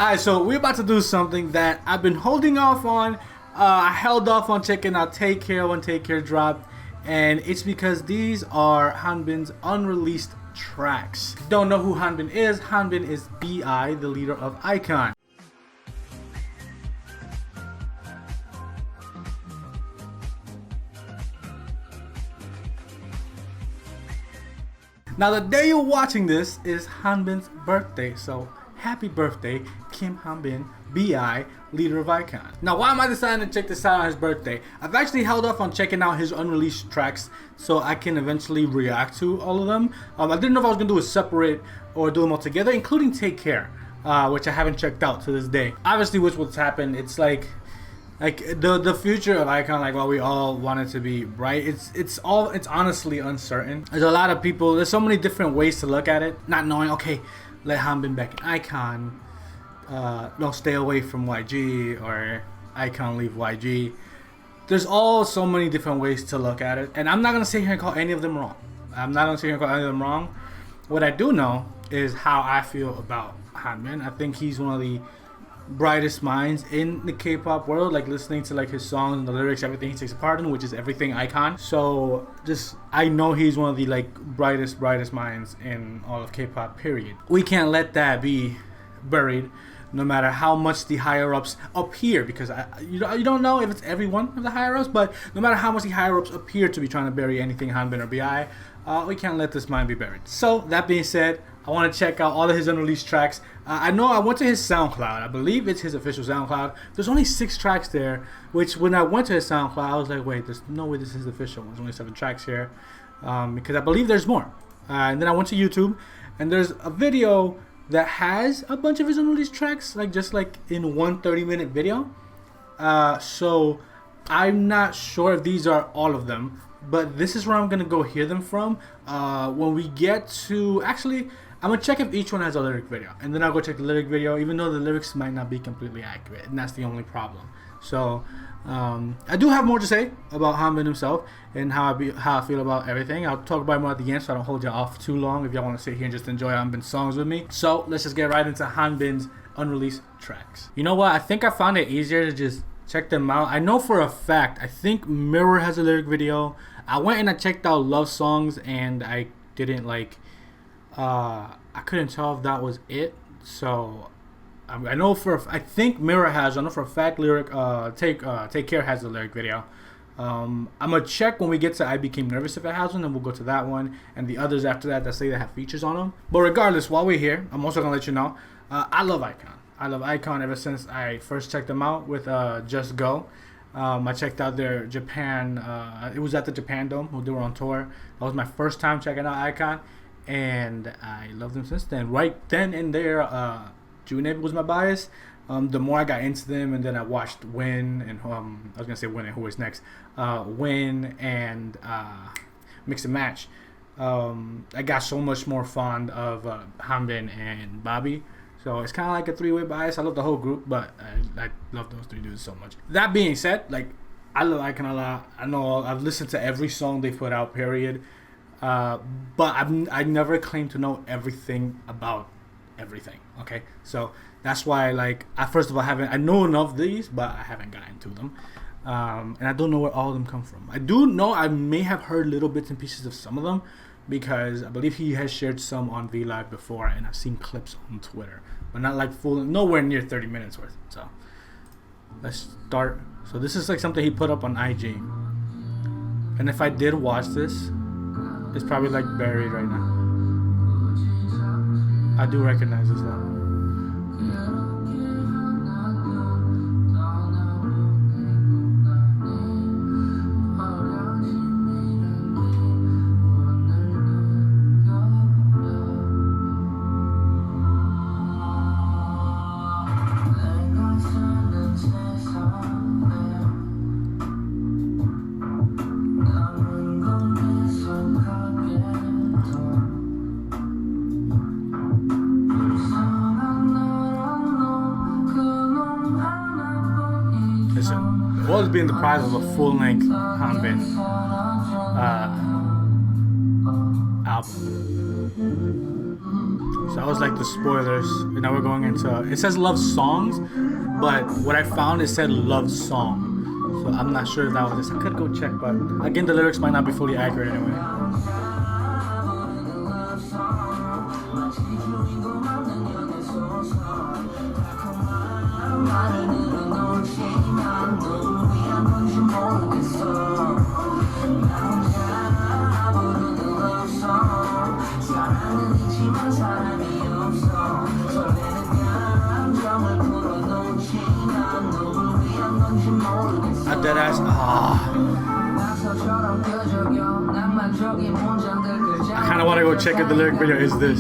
Alright, so we're about to do something that I've been holding off on. I held off on checking out Take Care when Take Care dropped, and it's because these are Hanbin's unreleased tracks. If you don't know who Hanbin is B.I, the leader of iKON. Now the day you're watching this is Hanbin's birthday, so happy birthday, Kim Hanbin, B.I, leader of iKON. Now why am I deciding to check this out on his birthday? I've actually held off on checking out his unreleased tracks so I can eventually react to all of them. I didn't know if I was going to do it separate or do them all together, including Take Care, which I haven't checked out to this day. Obviously what's happened, it's like the future of iKON, like what we all want it to be, right? It's honestly uncertain. There's a lot of people, there's so many different ways to look at it, not knowing, okay, let Hanbin back in iKON, don't stay away from YG, or iKON leave YG. There's all so many different ways to look at it, and I'm not gonna sit here and call any of them wrong. What I do know is how I feel about Hanbin. I think he's one of the brightest minds in the K-pop world, like listening to like his songs and the lyrics, everything he takes a part in, which is everything iKON. So just, I know he's one of the like brightest minds in all of K-pop, period. We can't let that be buried, no matter how much the higher ups appear, because you don't know if it's every one of the higher ups, but no matter how much the higher ups appear to be trying to bury anything Hanbin or B.I, we can't let this mind be buried. So that being said, I want to check out all of his unreleased tracks. I know I went to his SoundCloud. I believe it's his official SoundCloud. There's only 6 tracks there, which when I went to his SoundCloud, I was like, wait, there's no way this is his official one. There's only 7 tracks here, because I believe there's more. And then I went to YouTube, and there's a video that has a bunch of his unreleased tracks, like just like in one 30-minute video. So I'm not sure if these are all of them, but this is where I'm gonna go hear them from. When we get to, actually, I'm gonna check if each one has a lyric video, and then I'll go check the lyric video, even though the lyrics might not be completely accurate, and that's the only problem. So I do have more to say about Hanbin himself and how I feel about everything. I'll talk about it more at the end, so I don't hold you off too long if y'all want to sit here and just enjoy Hanbin's songs with me. So let's just get right into Hanbin's unreleased tracks. You know what? I think I found it easier to just check them out. I know for a fact, I think Mirror has a lyric video. I went and I checked out Love Songs, and I didn't like, I couldn't tell if that was it. So I know I think Mirror has, I know for a fact Take Care has the lyric video. I'm gonna check when we get to I Became Nervous if it has one, and we'll go to that one and the others after that say they have features on them. But regardless, while we're here, I'm also gonna let you know, I love iKON. I love iKON ever since I first checked them out with Just Go. I checked out their Japan, it was at the Japan Dome when they were on tour. That was my first time checking out iKON, and I loved them since then. Right then and there, Junhoe was my bias. The more I got into them, and then I watched Win and I was gonna say Win and Who Is Next, Win and Mix and Match. I got so much more fond of Hanbin and Bobby. So it's kind of like a 3-way bias. I love the whole group, but I love those 3 dudes so much. That being said, like, I love iKON a lot. I know I've listened to every song they put out, period. But I never claim to know everything about everything. Okay, so that's why, like, first of all, I know enough of these, but I haven't gotten to them. And I don't know where all of them come from. I do know I may have heard little bits and pieces of some of them, because I believe he has shared some on VLive before, and I've seen clips on Twitter, but not like nowhere near 30 minutes worth. So let's start. So this is like something he put up on IG, and if I did watch this, it's probably like buried right now. I do recognize this though. Was being deprived of a full-length Hanbin album. So that was like the spoilers. And now we're going into, it says love songs, but what I found, it said love song. So I'm not sure if that was this. I could go check, but again, the lyrics might not be fully accurate anyway. Dead ass. I kind of want to go check if the lyric video is this.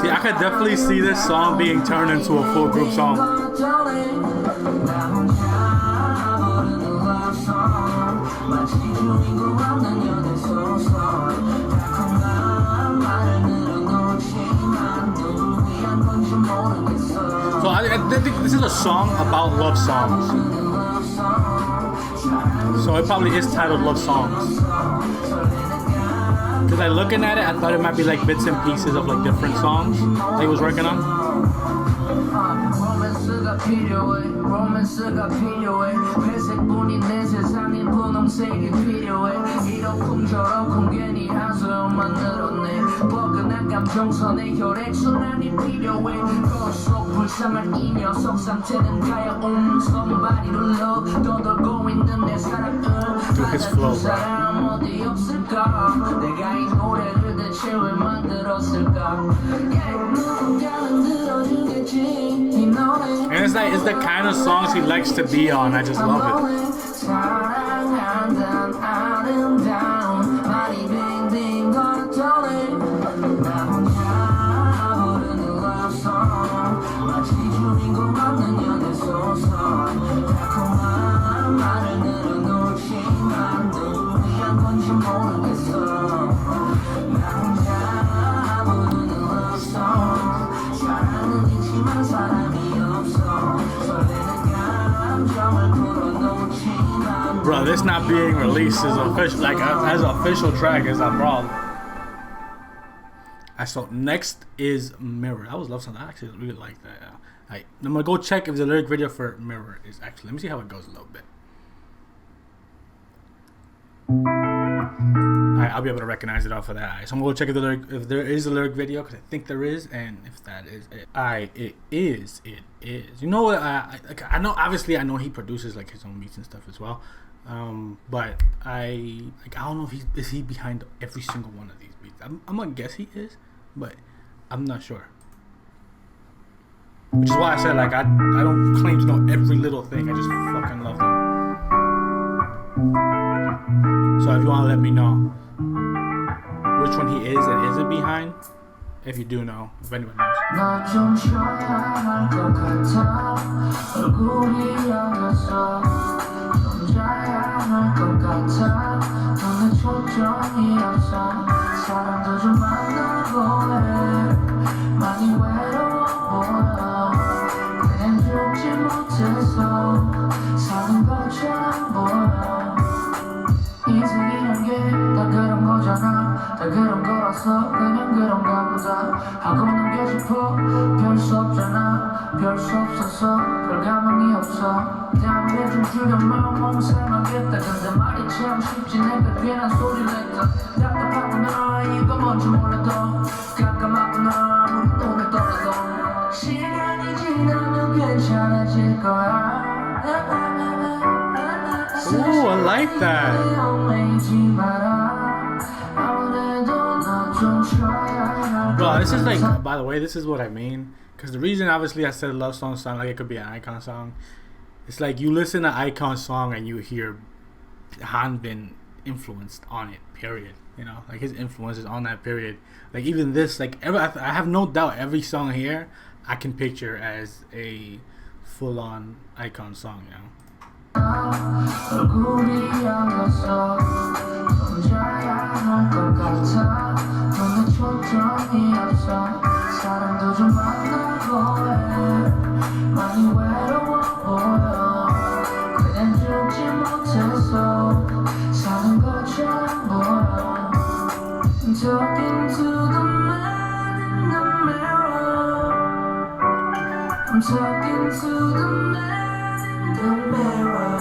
See, I could definitely see this song being turned into a full group song. So I think this is a song about love songs. So it probably is titled Love Songs. Because like looking at it, I thought it might be like bits and pieces of like different songs that he was working on. Dude, his flow, bro. And it's the kind of songs he likes to be on. I just love it. Bro, this not being released is official, like as an official track is a problem. So next is Mirror. That was Love Song. I actually really like that. I'm gonna go check if the lyric video for Mirror is actually. Let me see how it goes a little bit. I'll be able to recognize it off of that. So I'm gonna go check if there is a lyric video, because I think there is, and if that is it. It is. You know what? I know. Obviously, I know he produces like his own beats and stuff as well. But I don't know if is he behind every single one of these beats. I'm gonna guess he is, but I'm not sure. Which is why I said like I don't claim to know every little thing. I just fucking love them. So if you want to let me know which one he is and isn't behind, if you do know, if anyone knows. Ooh, I like that. Bro, this is like, by the way, this is what I mean. Because the reason, obviously, I said love song sound like it could be an iKON song. It's like you listen to iKON song and you hear Hanbin influenced on it, period. you know, like his influences on that period. Like even this, like I have no doubt every song here I can picture as a full-on iKON song, you know. I'm talking to the man in the mirror.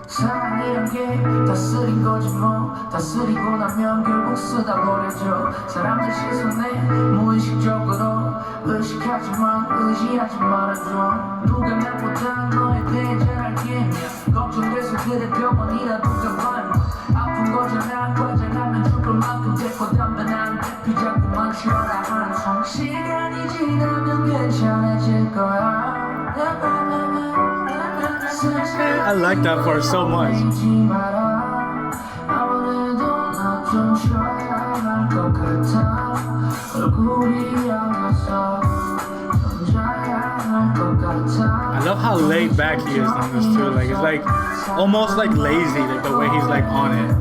사랑이란 게 다스린 거지 뭐. 다스리고 나면 결국 쓰다 버려져. 사람들 시선에 무의식적으로 의식하지만 의지하지 말아줘. 누가 나보다 너에 대해 잘 알겠냐. 걱정돼서 그래 병원이라도 가봐. 아픈 거잖아. 과장하면 죽을 만큼 됐고 담배난 대피 자꾸만 쉬어라 하는 성. 시간이 지나면 괜찮아질 거야. I like that part so much. I love how laid back he is on this too. Like it's like almost like lazy, like the way he's like on it.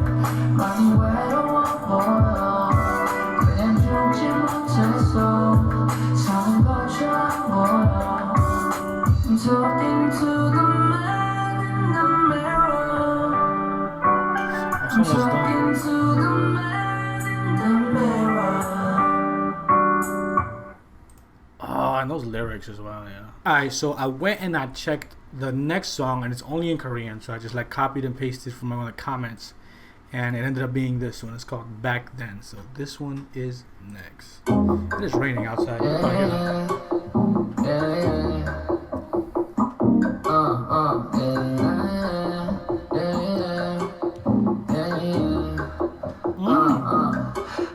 Talking to the man in the mirror. I'm talking to the man in the mirror. Oh, and those lyrics as well, yeah. Alright, so I went and I checked the next song, and it's only in Korean, so I just like copied and pasted from one of the comments, and it ended up being this one. It's called Back Then. So this one is next. It is raining outside.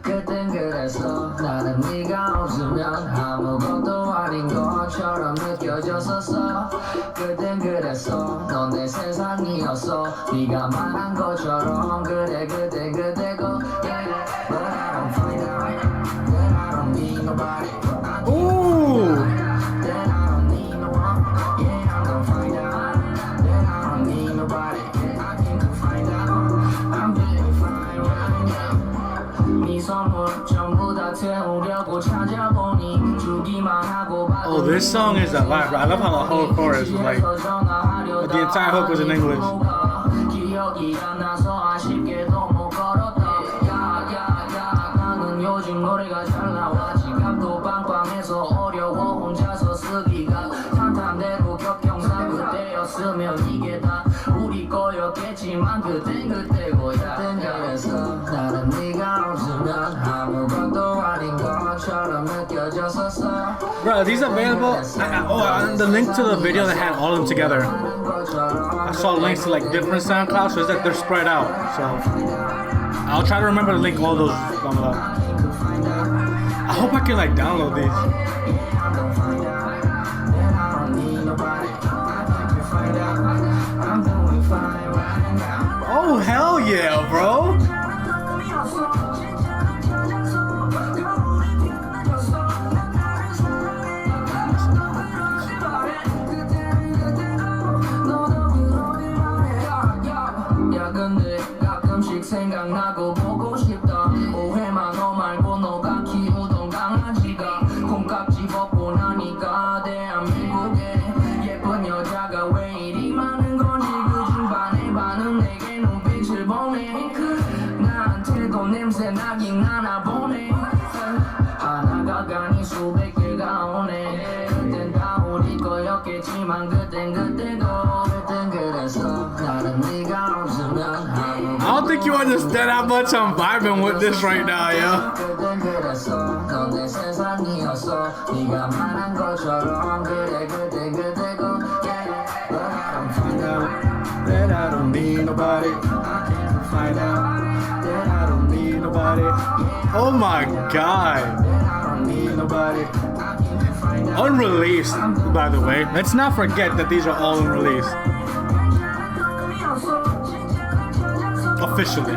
그땐 그래서 나는 네가 없으면 아무것도 아닌 것처럼 느껴졌었어. 그땐 그래서 넌 내 세상이었어. 네가 말한 것처럼 그래 그땐 그대고. But I don't find out that I don't need nobody. Ooh! That I don't need no one. Yeah, I'm gonna find out that I don't need nobody. I think I'll find out. I'm feeling fine right now. 네 선물 전부 다 태우려고 찾아보니 주기만 하고 봐도. Oh, this song is a vibe. I love how the whole chorus is like, the entire hook was in English. 기억이 안 나서 아쉽게도 못 걸었다. 야야야 나는 요즘 노래가 잘 나와. 지갑도 빵빵해서 어려워 혼자서 쓰기가. 탄탄대로 격경상 그때였으면 이게 다 우리 거였겠지만 그땐 그때고야. 그땐 그래서 나는 네가 없으면 아무것도 아닌 것처럼 느껴졌었어. Bro, are these available? The link to the video that had all of them together. I saw links to like different SoundClouds, so it's like they're spread out. So I'll try to remember to link all those down below. I hope I can like download these. Oh hell yeah, bro! 근데 가끔씩 생각나고 보고 싶다. 오해만 너 말고 너가 키우던 강아지가 콩깍지 벗고 나니까 대한민국에 예쁜 여자가 왜 이리 많은 건지 그중 반의 반은 내게 눈빛을 보내. 나한테도 냄새 나긴 하나 보네. 하나가 가니 수백 개가 오네. 그땐 다 우리 거였겠지만 그땐 그때고. 그땐 그래서 나는 네가 없으면 I don't think you understand how much I'm vibing with this right now, yo. 그땐 그래서 넌 내 세상이었어. 네가 말한 것처럼 그래 그땐 그때고. But I don't find out that I don't need nobody. I can't find out that I don't need nobody. Oh my god. That I don't need nobody. I can't find out. Unreleased, by the way. Let's not forget that these are all unreleased. Officially.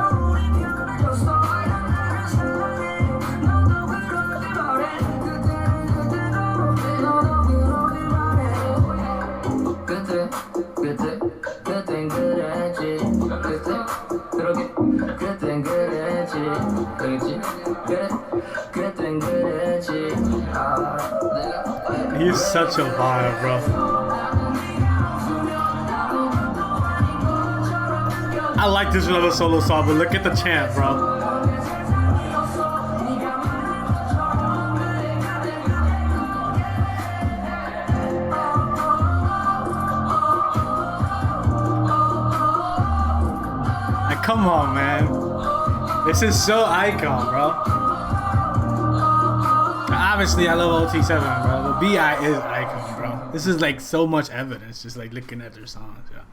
is such a vibe, bro. I like this little solo song, but look at the chant, bro. Like, come on, man. This is so iKON, bro. Obviously, I love OT7, bro. But BI is iKON, bro. This is like so much evidence, just like looking at their songs, yeah.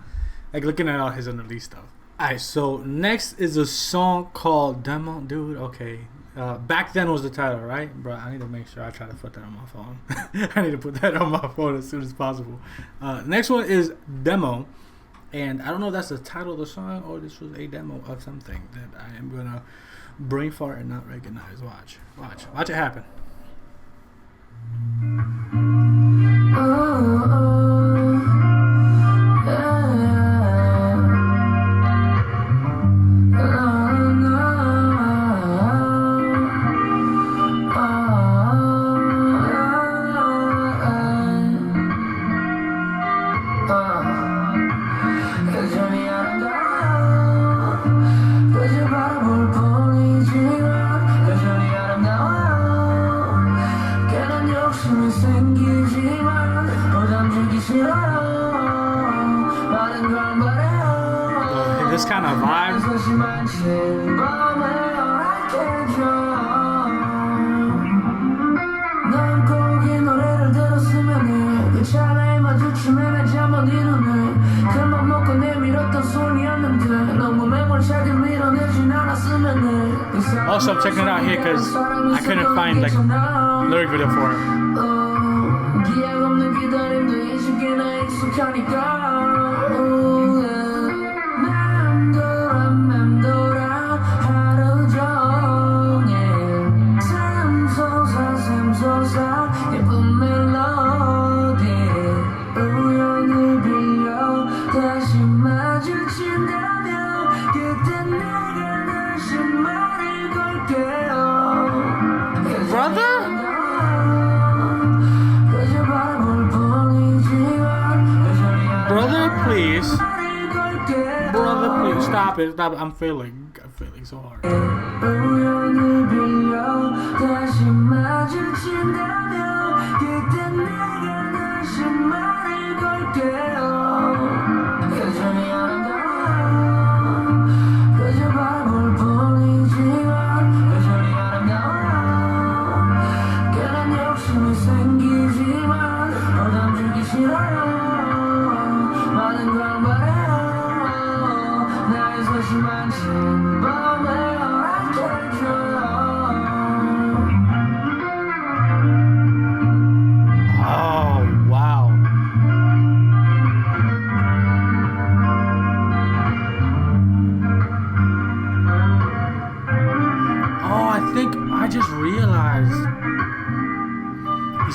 Like looking at all his unreleased stuff. Alright, so next is a song called Demo, dude. Okay, Back Then was the title, right, bro? I need to make sure I try to put that on my phone. I need to put that on my phone as soon as possible. Next one is Demo, and I don't know if that's the title of the song or this was a demo of something that I am gonna brain fart and not recognize. Watch it happen. This kind of vibe. Also, I'm checking it out here because I couldn't find like lyric video for it. Brother, please stop it. I'm failing so hard.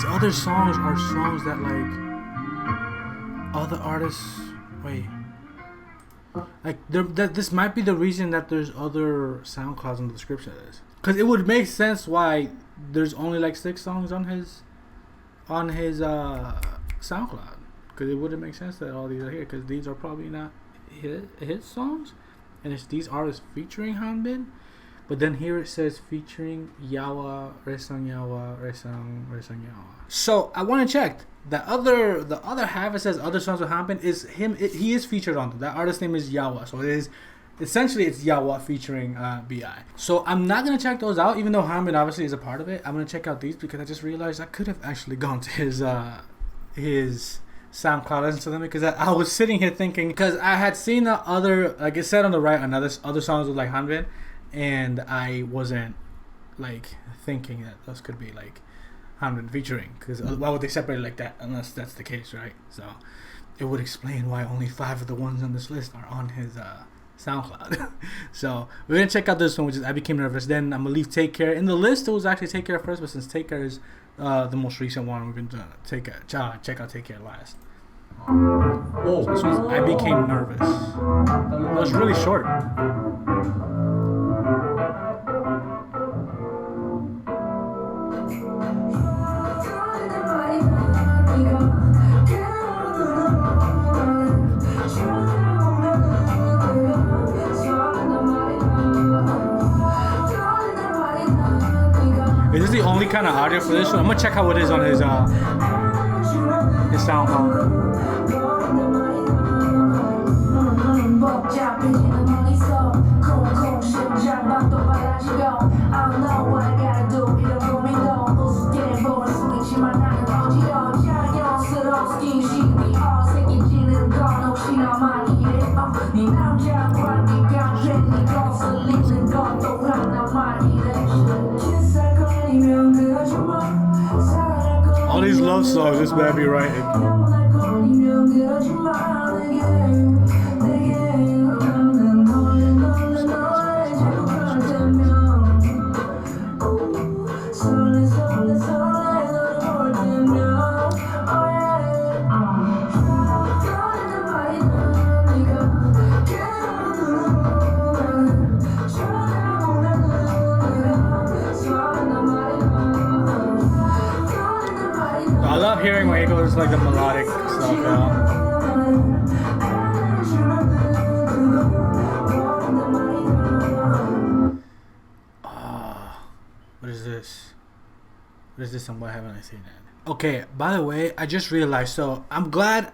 Other songs are songs that like other artists this might be the reason that there's other SoundClouds in the description of this, because it would make sense why there's only like 6 songs on his SoundCloud, because it wouldn't make sense that all these are here, because these are probably not his songs, and it's these artists featuring Hanbin. But then here it says featuring Yawa, Resang Yawa, Resang Yawa. So I want to check the other half. It says other songs with Hanbin is him. He is featured on it. That artist name is Yawa. So it is essentially it's Yawa featuring Bi. So I'm not gonna check those out, even though Hanbin obviously is a part of it. I'm gonna check out these because I just realized I could have actually gone to his SoundCloud, listen to them, because I was sitting here thinking, because I had seen the other, like it said on the right, another other songs with like Hanbin. And I wasn't like thinking that those could be like Hanbin featuring, because why would they separate it like that unless that's the case, right? So it would explain why only 5 of the ones on this list are on his SoundCloud. So we're gonna check out this one, which is I Became Nervous. Then I'm gonna leave Take Care. In the list it was actually Take Care first, but since Take Care is the most recent one, we're gonna check out Take Care last. So this one's I Became Nervous. It was really short. kind of audio for this one. I'm gonna check out what is on his SoundCloud. All these love songs this man be writing. I love hearing when he goes like the melodic stuff, what is this? What is this and why haven't I seen it? Okay, by the way, I just realized, so I'm glad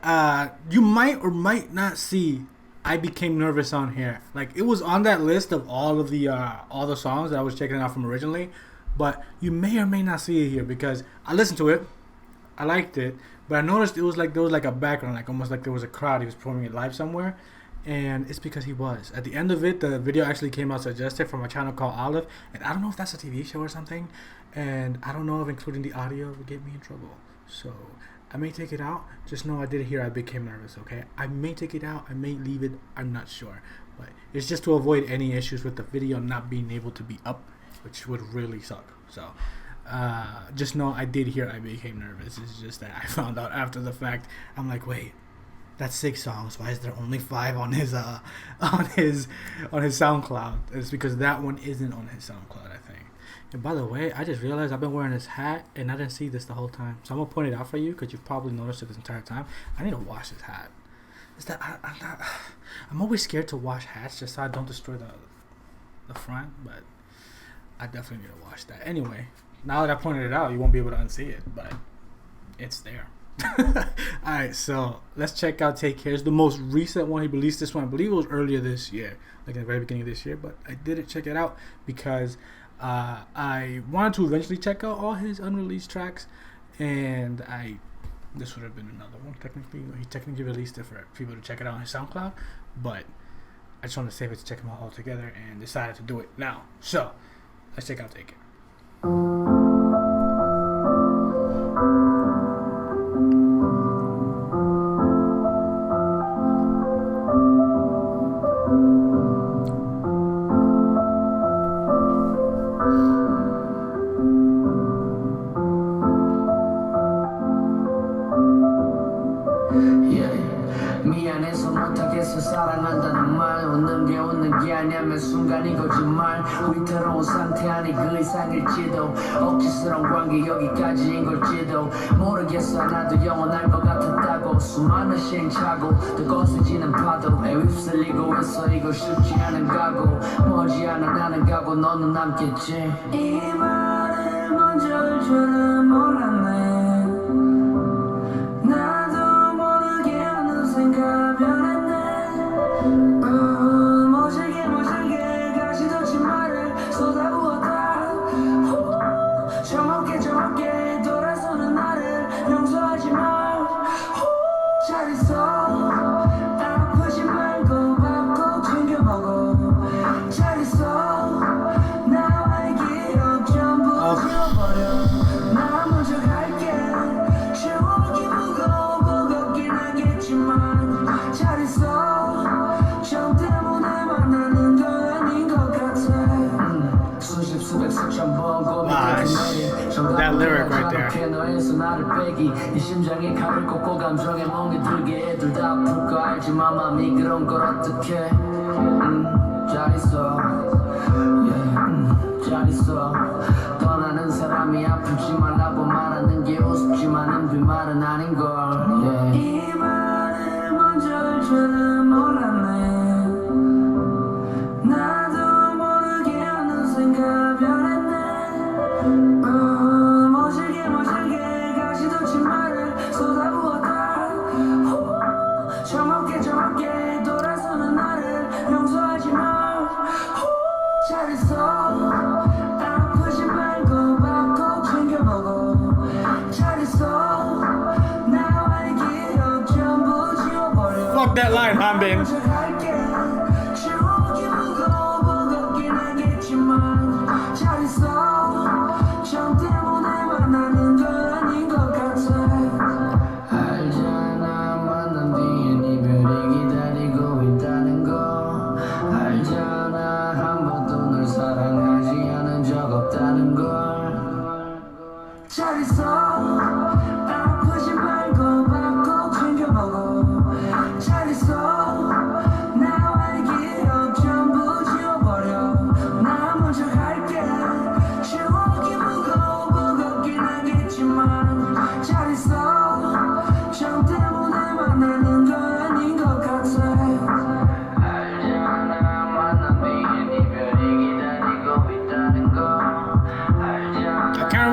you might or might not see I Became Nervous on here. Like, it was on that list of all the songs that I was checking out from originally, but you may or may not see it here because I listened to it. I liked it, but I noticed it was like there was like a background, like almost like there was a crowd. He was performing it live somewhere, and it's because he was. At the end of it, the video actually came out suggested from a channel called Olive, and I don't know if that's a TV show or something, and I don't know if including the audio would get me in trouble. So I may take it out. Just know I did hear I Became Nervous. Okay, I may take it out. I may leave it. I'm not sure, but it's just to avoid any issues with the video not being able to be up, which would really suck. So. Just know I did hear I Became Nervous. It's just that I found out after the fact. I'm like, wait, that's 6 songs. Why is there only 5 on his SoundCloud? It's because that one isn't on his SoundCloud, I think. And by the way, I just realized I've been wearing this hat and I didn't see this the whole time. So I'm gonna point it out for you because you've probably noticed it this entire time. I need to wash this hat. Is that I'm always scared to wash hats just so I don't destroy the front, but I definitely need to wash that. Anyway. Now that I pointed it out, you won't be able to unsee it, but it's there. Alright, so let's check out Take Care's the most recent one. He released this one, I believe it was earlier this year, like in the very beginning of this year, but I didn't check it out because I wanted to eventually check out all his unreleased tracks, and this would have been another one technically. He technically released it for people to check it out on his SoundCloud, but I just wanted to save it to check them out all together and decided to do it now. So let's check out Take Care. 미안해서 못하겠어 사랑한다는 말 웃는 게 아니야 매 순간이 거짓말 위태로운 상태 아니 그 이상일지도 억지스러운 관계 여기까지인 걸지도 모르겠어 나도 영원할 것 같았다고 수많은 시행착오 더 거세지는 파도 에 휩쓸리고 있어 이거 쉽지 않은 각오 머지않아 나는 가고 너는 남겠지 이 말을 먼저 할 줄은 몰랐네 모질게 가시돋이 말을 쏟아부었다 저먹게 돌아서는 나를 용서하지 마 잘 있어 아프지 말고 밥 꼭 챙겨 먹어 잘 있어 나와의 기억 전부 지워버려 나 먼저 갈게 추억이 무거워 걷긴 하겠지만 잘 있어 저 때문에 만나는 건 아닌 것 같아 수십 수백 수천 번 that lyric right there. 너에서 나를 빼기 네 심장에 칼을 꽂고 감정에 멍이 들게 애들 다 아플 거 알지만 맘이 그런 걸 어떡해 잘 있어 잘 있어 떠나는 사람이 아프지 말라고 말하는 게 우습지만은 그 말은 아닌걸 이 말을 먼저 할 줄은 몰랐네 나도 모르게 어느샌가 변했네 Fuck that line, Hanbin.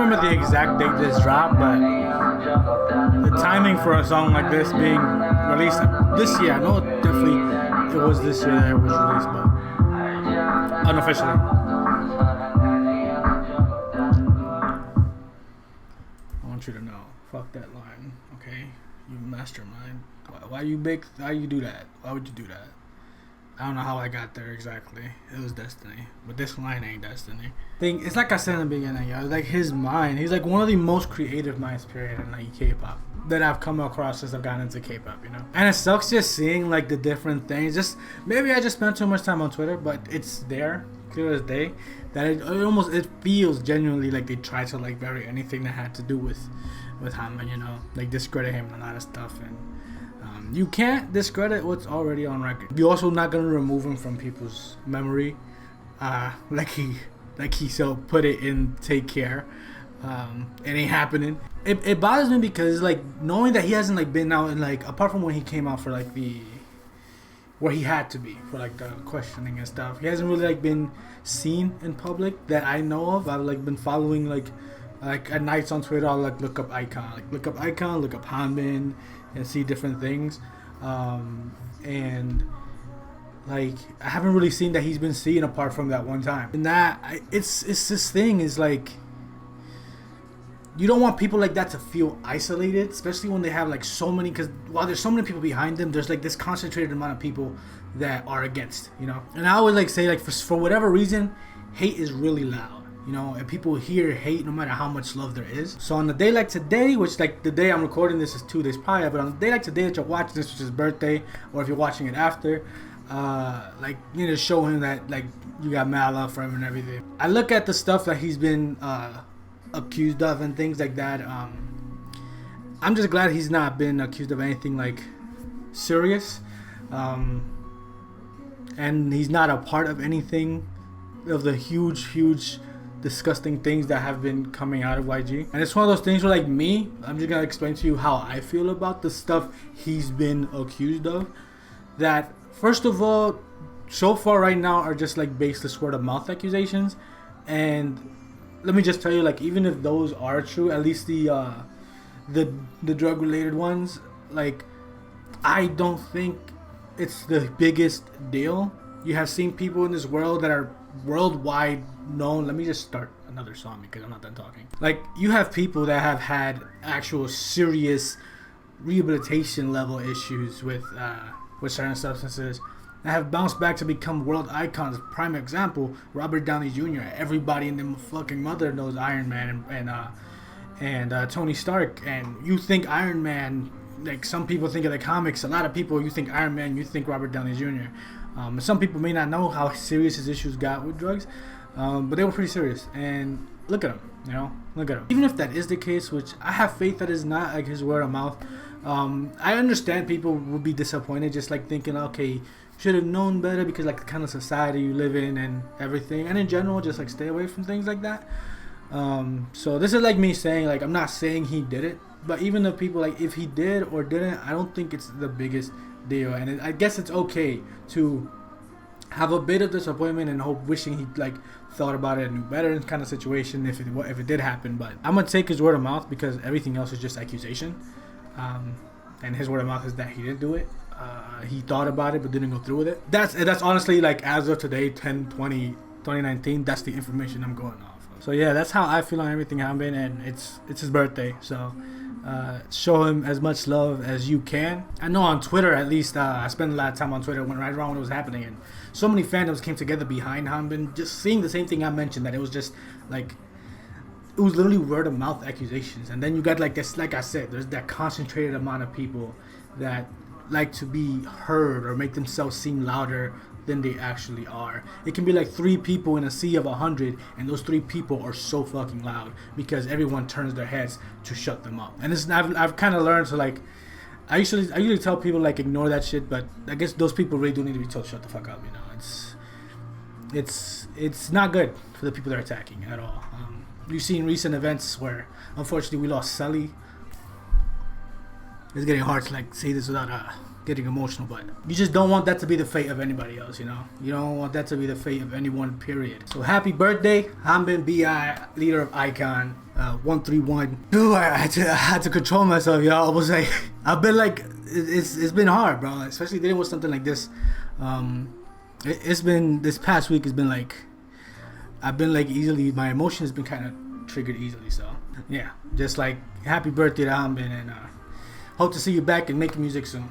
The exact date this dropped, but the timing for a song like this being released this year, I know definitely it was this year that it was released, but unofficially. I want you to know, fuck that line, okay? You mastermind. Why you do that? Why would you do that? I don't know how I got there exactly. It was destiny. But this line ain't destiny. It's like I said in the beginning, yo. Like his mind. He's like one of the most creative minds, period, in like K-pop that I've come across since I've gotten into K-pop, you know? And it sucks just seeing like the different things. Maybe I just spent too much time on Twitter, but it's there, clear as day, that it feels genuinely like they try to like bury anything that had to do with Hanbin, you know? Like discredit him and a lot of stuff, and you can't discredit what's already on record. You're also not gonna remove him from people's memory, like he so put it in Take Care. It ain't happening. It bothers me because like knowing that he hasn't like been out in like, apart from when he came out for like where he had to be for like the questioning and stuff, he hasn't really like been seen in public that I know of. I've like been following like at nights on Twitter. I'll like look up iKON, look up Hanbin, and see different things, and like I haven't really seen that he's been seen apart from that one time. And that it's this thing is like, you don't want people like that to feel isolated, especially when they have like so many, because while there's so many people behind them, there's like this concentrated amount of people that are against, you know. And I always like say like for whatever reason, hate is really loud. You know, and people hear hate no matter how much love there is. So on a day like today, which like the day I'm recording this is 2 days prior, but on a day like today that you're watching this, which is his birthday, or if you're watching it after, like you need to show him that like you got mad love for him and everything. I look at the stuff that he's been accused of and things like that. I'm just glad he's not been accused of anything like serious, and he's not a part of anything of the huge disgusting things that have been coming out of YG. And it's one of those things where like me, I'm just gonna explain to you how I feel about the stuff he's been accused of. That first of all, so far right now are just like baseless word of mouth accusations. And let me just tell you, like even if those are true, at least the drug related ones, like I don't think it's the biggest deal. You have seen people in this world that are worldwide known. Let me just start another song because I'm not done talking. Like you have people that have had actual serious rehabilitation level issues with certain substances that have bounced back to become world icons. Prime example, Robert Downey Jr. Everybody in the fucking mother knows Iron Man and Tony Stark. And you think Iron Man, like some people think of the comics, a lot of people, you think Iron Man, you think Robert Downey Jr. Some people may not know how serious his issues got with drugs, but they were pretty serious. And look at him, you know, look at him. Even if that is the case, which I have faith that is not, like his word of mouth, I understand people would be disappointed, just like thinking, okay, should have known better because like the kind of society you live in and everything, and in general, just like stay away from things like that. So this is like me saying, like I'm not saying he did it, but even if people like if he did or didn't, I don't think it's the biggest deal. And I guess it's okay to have a bit of disappointment and hope, wishing he like thought about it and knew better in kind of situation if it did happen. But I'm gonna take his word of mouth because everything else is just accusation, and his word of mouth is that he didn't do it. He thought about it but didn't go through with it. That's honestly, like as of today, 10/20/2019, that's the information I'm going off of. So yeah, that's how I feel on everything Hanbin, and it's his birthday, so show him as much love as you can. I know on Twitter, at least, I spent a lot of time on Twitter right around when it was happening, and so many fandoms came together behind Hanbin, just seeing the same thing I mentioned, that it was just like, it was literally word of mouth accusations. And then you got like this, like I said, there's that concentrated amount of people that like to be heard or make themselves seem louder than they actually are. It can be like 3 people in a sea of 100, and those 3 people are so fucking loud because everyone turns their heads to shut them up. And I've kind of learned to like, I usually tell people like ignore that shit, but I guess those people really do need to be told shut the fuck up. You know, it's not good for the people they're attacking at all. You've seen recent events where unfortunately we lost Sully. It's getting hard to like say this without getting emotional, but you just don't want that to be the fate of anybody else, you know? You don't want that to be the fate of anyone, period. So happy birthday, Hanbin B.I., leader of iKON, 131. Dude, I had to control myself, y'all. I was like, I've been like, it's been hard, bro, especially dealing with something like this. It's been, this past week has been like, I've been like easily, my emotions been kind of triggered easily, so yeah, just like happy birthday to Hanbin, and hope to see you back and making music soon.